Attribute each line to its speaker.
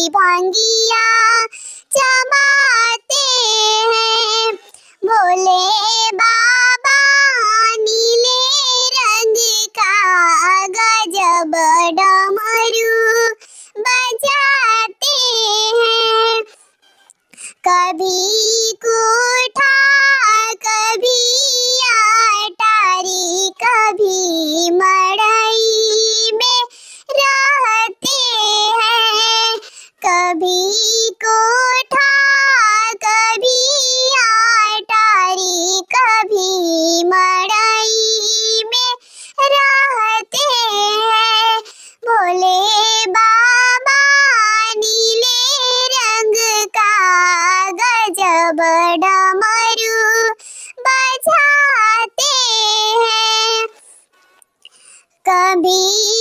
Speaker 1: भांगिया जमाते हैं। भोले बाबा नीले रंग का गजब डमरू बजाते हैं। कभी कोठा कभी अटारी कभी मड़ई में रहते हैं। कभी कोठा कभी अटारी कभी मड़ई में रहते हैं। भोले बाबा नीले रंग का गजब डमरू बजाते हैं। कभी